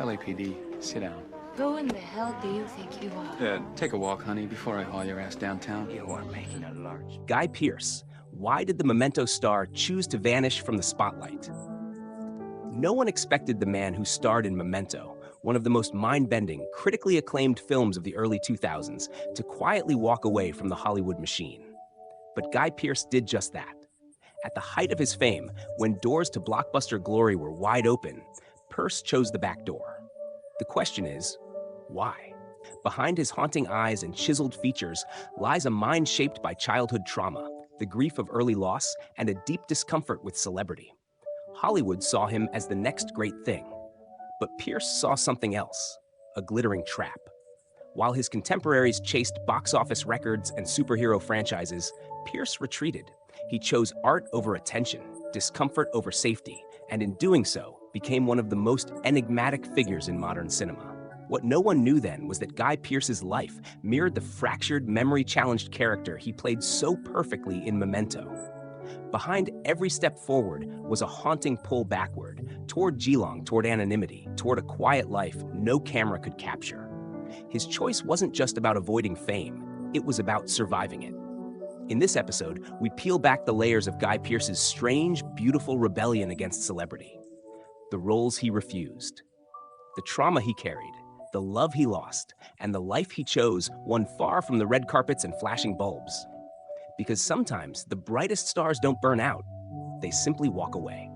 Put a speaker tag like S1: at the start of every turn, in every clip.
S1: LAPD, sit down.
S2: Who in the hell do you think you are?
S1: Take a walk, honey, before I haul your ass downtown.
S3: You are making a large...
S4: Guy Pearce. Why did the Memento star choose to vanish from the spotlight? No one expected the man who starred in Memento, one of the most mind-bending, critically acclaimed films of the early 2000s, to quietly walk away from the Hollywood machine. But Guy Pearce did just that. At the height of his fame, when doors to blockbuster glory were wide open, Pearce chose the back door. The question is, why? Behind his haunting eyes and chiseled features lies a mind shaped by childhood trauma, the grief of early loss, and a deep discomfort with celebrity. Hollywood saw him as the next great thing. But Pearce saw something else, a glittering trap. While his contemporaries chased box office records and superhero franchises, Pearce retreated. He chose art over attention, discomfort over safety, and in doing so, became one of the most enigmatic figures in modern cinema. What no one knew then was that Guy Pearce's life mirrored the fractured, memory-challenged character he played so perfectly in Memento. Behind every step forward was a haunting pull backward, toward Geelong, toward anonymity, toward a quiet life no camera could capture. His choice wasn't just about avoiding fame, it was about surviving it. In this episode, we peel back the layers of Guy Pearce's strange, beautiful rebellion against celebrity. The roles he refused, the trauma he carried, the love he lost, and the life he chose, one far from the red carpets and flashing bulbs. Because sometimes the brightest stars don't burn out, they simply walk away.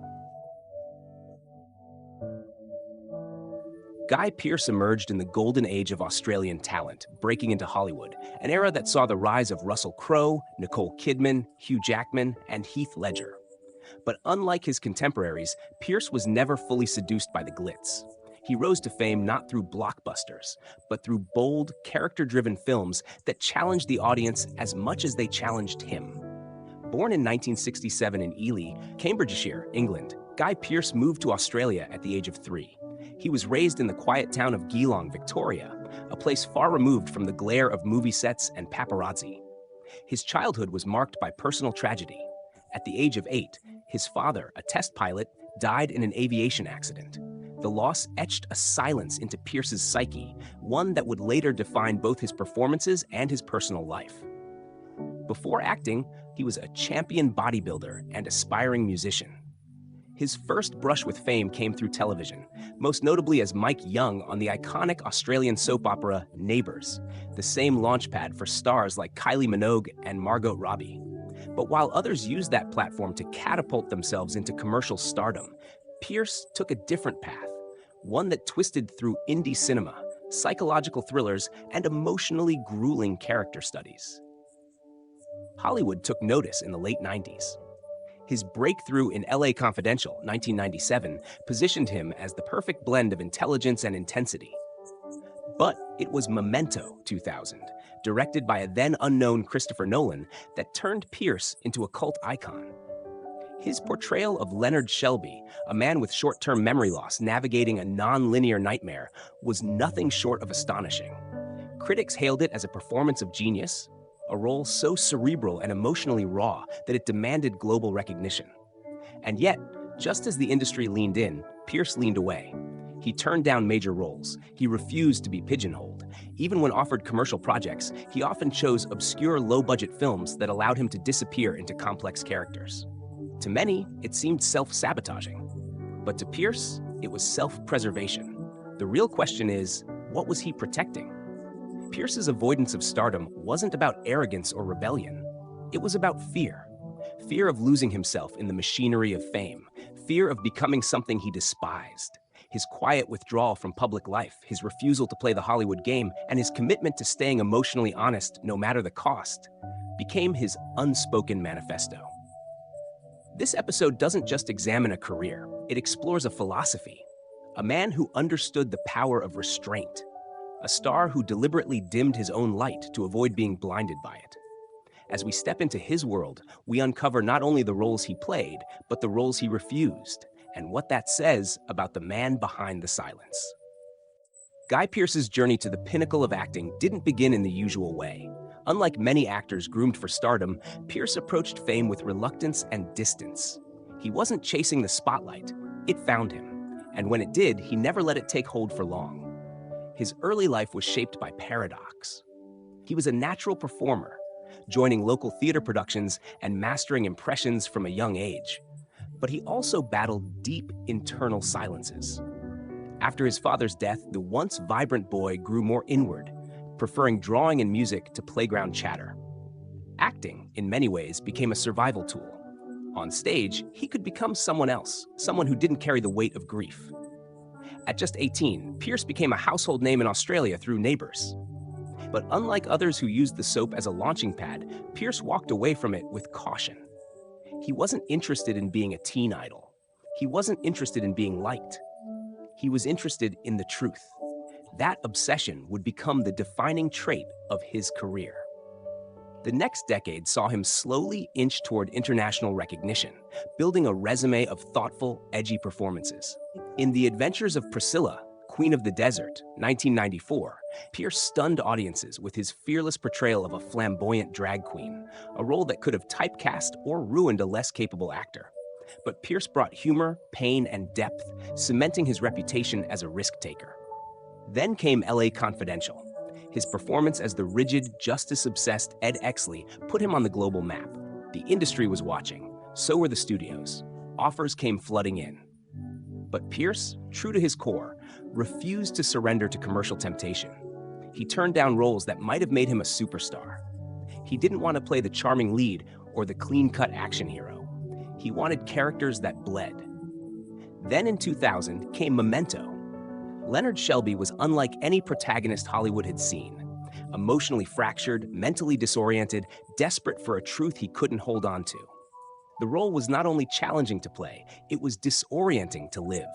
S4: Guy Pearce emerged in the golden age of Australian talent, breaking into Hollywood, an era that saw the rise of Russell Crowe, Nicole Kidman, Hugh Jackman, and Heath Ledger. But unlike his contemporaries, Pearce was never fully seduced by the glitz. He rose to fame not through blockbusters, but through bold, character-driven films that challenged the audience as much as they challenged him. Born in 1967 in Ely, Cambridgeshire, England, Guy Pearce moved to Australia at the age of 3. He was raised in the quiet town of Geelong, Victoria, a place far removed from the glare of movie sets and paparazzi. His childhood was marked by personal tragedy. At the age of 8, his father, a test pilot, died in an aviation accident. The loss etched a silence into Pearce's psyche, one that would later define both his performances and his personal life. Before acting, he was a champion bodybuilder and aspiring musician. His first brush with fame came through television, most notably as Mike Young on the iconic Australian soap opera Neighbours, the same launchpad for stars like Kylie Minogue and Margot Robbie. But while others used that platform to catapult themselves into commercial stardom, Pearce took a different path, one that twisted through indie cinema, psychological thrillers, and emotionally grueling character studies. Hollywood took notice in the late 90s. His breakthrough in LA Confidential, 1997, positioned him as the perfect blend of intelligence and intensity. But it was Memento, 2000, directed by a then-unknown Christopher Nolan, that turned Pearce into a cult icon. His portrayal of Leonard Shelby, a man with short-term memory loss navigating a non-linear nightmare, was nothing short of astonishing. Critics hailed it as a performance of genius, a role so cerebral and emotionally raw that it demanded global recognition. And yet, just as the industry leaned in, Pearce leaned away. He turned down major roles. He refused to be pigeonholed. Even when offered commercial projects, he often chose obscure low-budget films that allowed him to disappear into complex characters. To many, it seemed self-sabotaging. But to Pearce, it was self-preservation. The real question is, what was he protecting? Pearce's avoidance of stardom wasn't about arrogance or rebellion. It was about fear. Fear of losing himself in the machinery of fame. Fear of becoming something he despised. His quiet withdrawal from public life, his refusal to play the Hollywood game, and his commitment to staying emotionally honest no matter the cost, became his unspoken manifesto. This episode doesn't just examine a career, it explores a philosophy. A man who understood the power of restraint. A star who deliberately dimmed his own light to avoid being blinded by it. As we step into his world, we uncover not only the roles he played, but the roles he refused, and what that says about the man behind the silence. Guy Pearce's journey to the pinnacle of acting didn't begin in the usual way. Unlike many actors groomed for stardom, Pearce approached fame with reluctance and distance. He wasn't chasing the spotlight, it found him. And when it did, he never let it take hold for long. His early life was shaped by paradox. He was a natural performer, joining local theater productions and mastering impressions from a young age. But he also battled deep internal silences. After his father's death, the once vibrant boy grew more inward, preferring drawing and music to playground chatter. Acting, in many ways, became a survival tool. On stage, he could become someone else, someone who didn't carry the weight of grief. At just 18, Pearce became a household name in Australia through Neighbours. But unlike others who used the soap as a launching pad, Pearce walked away from it with caution. He wasn't interested in being a teen idol. He wasn't interested in being liked. He was interested in the truth. That obsession would become the defining trait of his career. The next decade saw him slowly inch toward international recognition, building a resume of thoughtful, edgy performances. In The Adventures of Priscilla, Queen of the Desert, 1994, Pearce stunned audiences with his fearless portrayal of a flamboyant drag queen, a role that could have typecast or ruined a less capable actor. But Pearce brought humor, pain, and depth, cementing his reputation as a risk-taker. Then came LA Confidential. His performance as the rigid, justice-obsessed Ed Exley put him on the global map. The industry was watching, so were the studios. Offers came flooding in. But Pearce, true to his core, refused to surrender to commercial temptation. He turned down roles that might have made him a superstar. He didn't want to play the charming lead or the clean-cut action hero. He wanted characters that bled. Then in 2000 came Memento. Leonard Shelby was unlike any protagonist Hollywood had seen. Emotionally fractured, mentally disoriented, desperate for a truth he couldn't hold on to. The role was not only challenging to play, it was disorienting to live.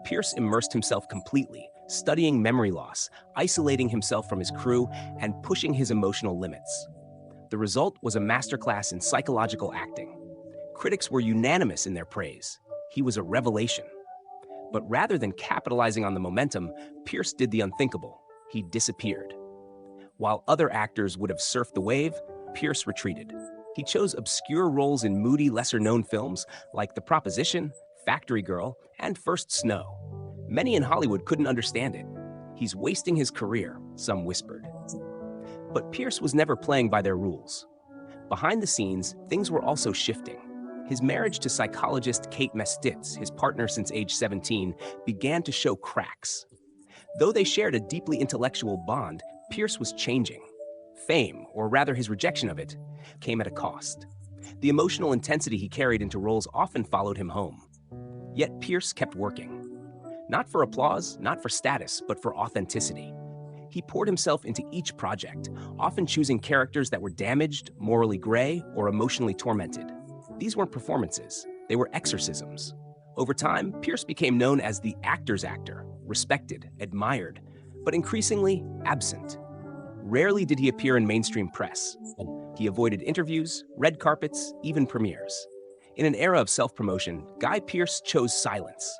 S4: Pearce immersed himself completely, studying memory loss, isolating himself from his crew, and pushing his emotional limits. The result was a masterclass in psychological acting. Critics were unanimous in their praise. He was a revelation. But rather than capitalizing on the momentum, Pearce did the unthinkable. He disappeared. While other actors would have surfed the wave, Pearce retreated. He chose obscure roles in moody, lesser-known films like The Proposition, Factory Girl, and First Snow. Many in Hollywood couldn't understand it. He's wasting his career, some whispered. But Pearce was never playing by their rules. Behind the scenes, things were also shifting. His marriage to psychologist Kate Mestitz, his partner since age 17, began to show cracks. Though they shared a deeply intellectual bond, Pearce was changing. Fame, or rather his rejection of it, came at a cost. The emotional intensity he carried into roles often followed him home. Yet Pearce kept working. Not for applause, not for status, but for authenticity. He poured himself into each project, often choosing characters that were damaged, morally gray, or emotionally tormented. These weren't performances, they were exorcisms. Over time, Pearce became known as the actor's actor, respected, admired, but increasingly absent. Rarely did he appear in mainstream press. He avoided interviews, red carpets, even premieres. In an era of self-promotion, Guy Pearce chose silence.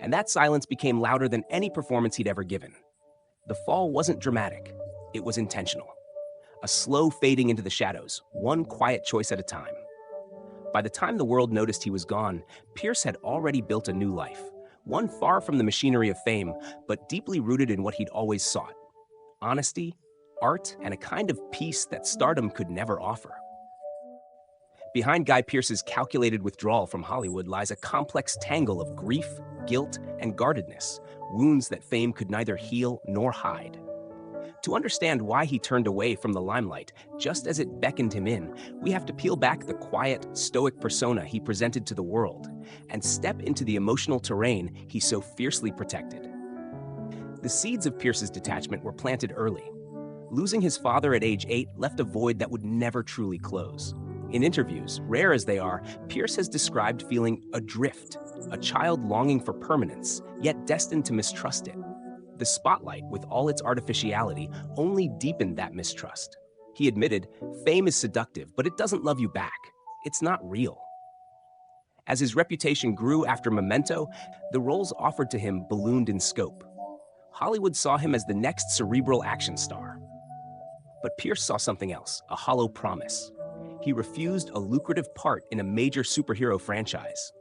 S4: And that silence became louder than any performance he'd ever given. The fall wasn't dramatic, it was intentional. A slow fading into the shadows, one quiet choice at a time. By the time the world noticed he was gone, Pearce had already built a new life, one far from the machinery of fame, but deeply rooted in what he'd always sought: honesty, art, and a kind of peace that stardom could never offer. Behind Guy Pearce's calculated withdrawal from Hollywood lies a complex tangle of grief, guilt, and guardedness, wounds that fame could neither heal nor hide. To understand why he turned away from the limelight, just as it beckoned him in, we have to peel back the quiet, stoic persona he presented to the world and step into the emotional terrain he so fiercely protected. The seeds of Pearce's detachment were planted early. Losing his father at age 8 left a void that would never truly close. In interviews, rare as they are, Pearce has described feeling adrift, a child longing for permanence, yet destined to mistrust it. The spotlight, with all its artificiality, only deepened that mistrust. He admitted, "Fame is seductive, but it doesn't love you back. It's not real." As his reputation grew after Memento, the roles offered to him ballooned in scope. Hollywood saw him as the next cerebral action star. But Pearce saw something else, a hollow promise. He refused a lucrative part in a major superhero franchise.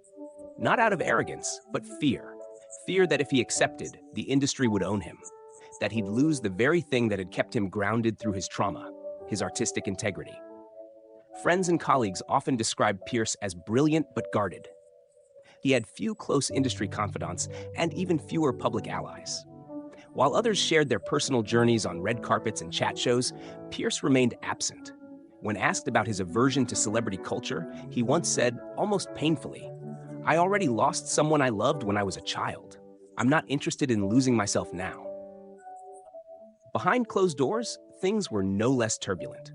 S4: Not out of arrogance, but fear. Fear that if he accepted, the industry would own him, that he'd lose the very thing that had kept him grounded through his trauma, his artistic integrity. Friends and colleagues often described Pearce as brilliant but guarded. He had few close industry confidants and even fewer public allies. While others shared their personal journeys on red carpets and chat shows, Pearce remained absent. When asked about his aversion to celebrity culture, he once said, almost painfully, "I already lost someone I loved when I was a child. I'm not interested in losing myself now." Behind closed doors, things were no less turbulent.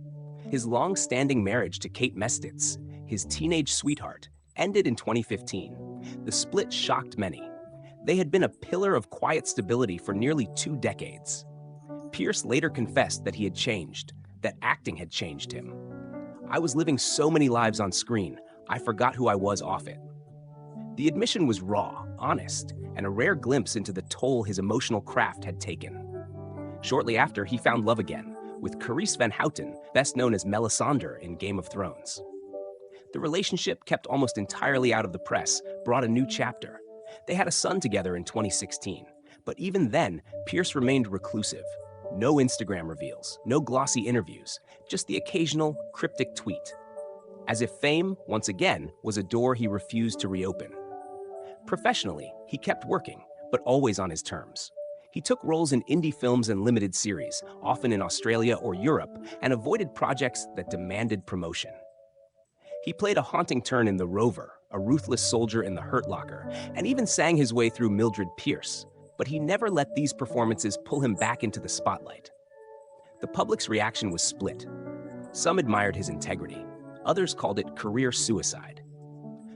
S4: His long-standing marriage to Kate Mestitz, his teenage sweetheart, ended in 2015. The split shocked many. They had been a pillar of quiet stability for nearly 2 decades. Pearce later confessed that he had changed, that acting had changed him. "I was living so many lives on screen, I forgot who I was off it." The admission was raw, honest, and a rare glimpse into the toll his emotional craft had taken. Shortly after, he found love again, with Carice Van Houten, best known as Melisandre in Game of Thrones. The relationship, kept almost entirely out of the press, brought a new chapter. They had a son together in 2016, but even then, Pearce remained reclusive. No Instagram reveals, no glossy interviews, just the occasional cryptic tweet. As if fame, once again, was a door he refused to reopen. Professionally, he kept working, but always on his terms. He took roles in indie films and limited series, often in Australia or Europe, and avoided projects that demanded promotion. He played a haunting turn in The Rover, a ruthless soldier in The Hurt Locker, and even sang his way through Mildred Pierce, but he never let these performances pull him back into the spotlight. The public's reaction was split. Some admired his integrity, others called it career suicide.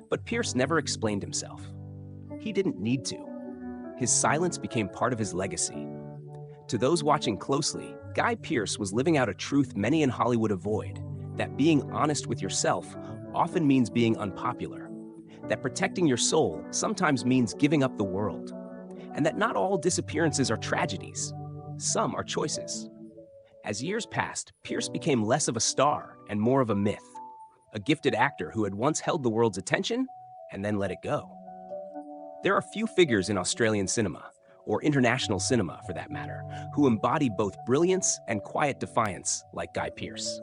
S4: But Pearce never explained himself. He didn't need to. His silence became part of his legacy. To those watching closely, Guy Pearce was living out a truth many in Hollywood avoid, that being honest with yourself often means being unpopular, that protecting your soul sometimes means giving up the world, and that not all disappearances are tragedies. Some are choices. As years passed, Pearce became less of a star and more of a myth, a gifted actor who had once held the world's attention and then let it go. There are few figures in Australian cinema, or international cinema for that matter, who embody both brilliance and quiet defiance like Guy Pearce.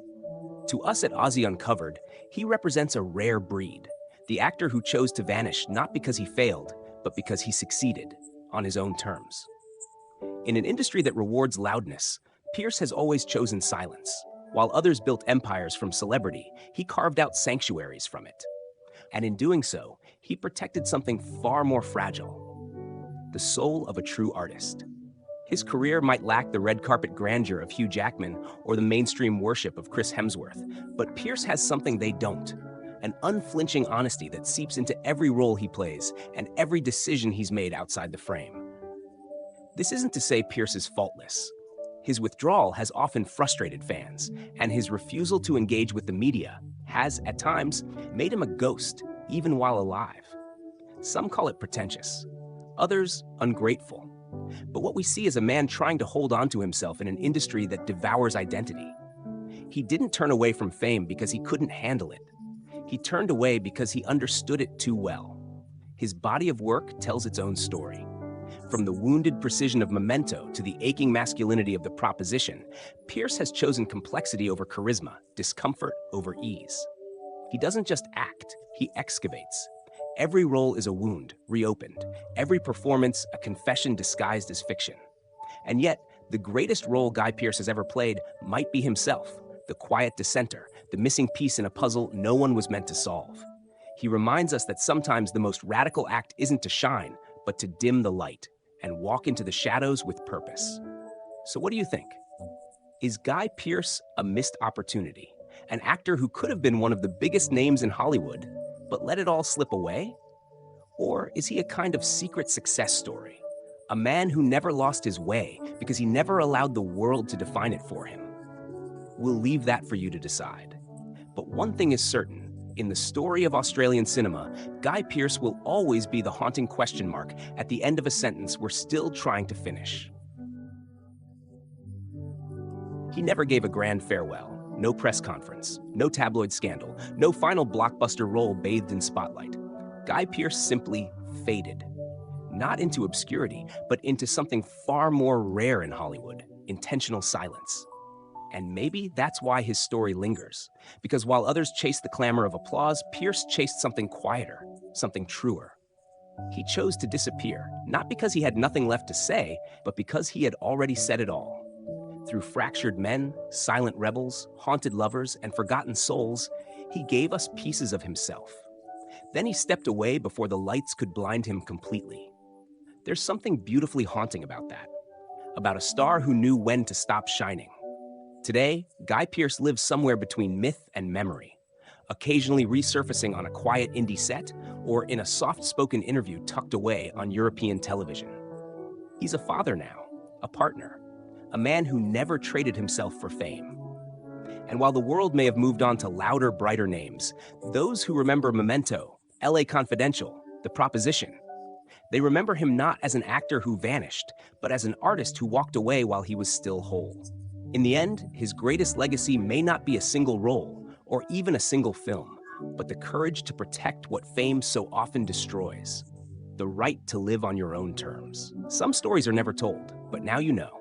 S4: To us at Aussie Uncovered, he represents a rare breed, the actor who chose to vanish not because he failed, but because he succeeded, on his own terms. In an industry that rewards loudness, Pearce has always chosen silence. While others built empires from celebrity, he carved out sanctuaries from it. And in doing so, he protected something far more fragile: the soul of a true artist. His career might lack the red carpet grandeur of Hugh Jackman or the mainstream worship of Chris Hemsworth, but Pearce has something they don't: an unflinching honesty that seeps into every role he plays and every decision he's made outside the frame. This isn't to say Pearce is faultless. His withdrawal has often frustrated fans, and his refusal to engage with the media has, at times, made him a ghost, even while alive. Some call it pretentious, others ungrateful. But what we see is a man trying to hold on to himself in an industry that devours identity. He didn't turn away from fame because he couldn't handle it. He turned away because he understood it too well. His body of work tells its own story. From the wounded precision of Memento to the aching masculinity of The Proposition, Pearce has chosen complexity over charisma, discomfort over ease. He doesn't just act, he excavates. Every role is a wound, reopened. Every performance, a confession disguised as fiction. And yet, the greatest role Guy Pearce has ever played might be himself, the quiet dissenter, the missing piece in a puzzle no one was meant to solve. He reminds us that sometimes the most radical act isn't to shine, but to dim the light and walk into the shadows with purpose. So what do you think? Is Guy Pearce a missed opportunity? An actor who could have been one of the biggest names in Hollywood, but let it all slip away? Or is he a kind of secret success story? A man who never lost his way because he never allowed the world to define it for him? We'll leave that for you to decide. But one thing is certain: in the story of Australian cinema, Guy Pearce will always be the haunting question mark at the end of a sentence we're still trying to finish. He never gave a grand farewell. No press conference, no tabloid scandal, no final blockbuster role bathed in spotlight. Guy Pearce simply faded. not into obscurity, but into something far more rare in Hollywood: intentional silence. And maybe that's why his story lingers. Because while others chased the clamor of applause, Pearce chased something quieter, something truer. He chose to disappear, not because he had nothing left to say, but because he had already said it all. Through fractured men, silent rebels, haunted lovers, and forgotten souls, he gave us pieces of himself. Then he stepped away before the lights could blind him completely. There's something beautifully haunting about that. About a star who knew when to stop shining. Today, Guy Pearce lives somewhere between myth and memory, occasionally resurfacing on a quiet indie set or in a soft-spoken interview tucked away on European television. He's a father now, a partner, a man who never traded himself for fame. And while the world may have moved on to louder, brighter names, those who remember Memento, LA Confidential, The Proposition, they remember him not as an actor who vanished, but as an artist who walked away while he was still whole. In the end, his greatest legacy may not be a single role or even a single film, but the courage to protect what fame so often destroys: the right to live on your own terms. Some stories are never told, but now you know.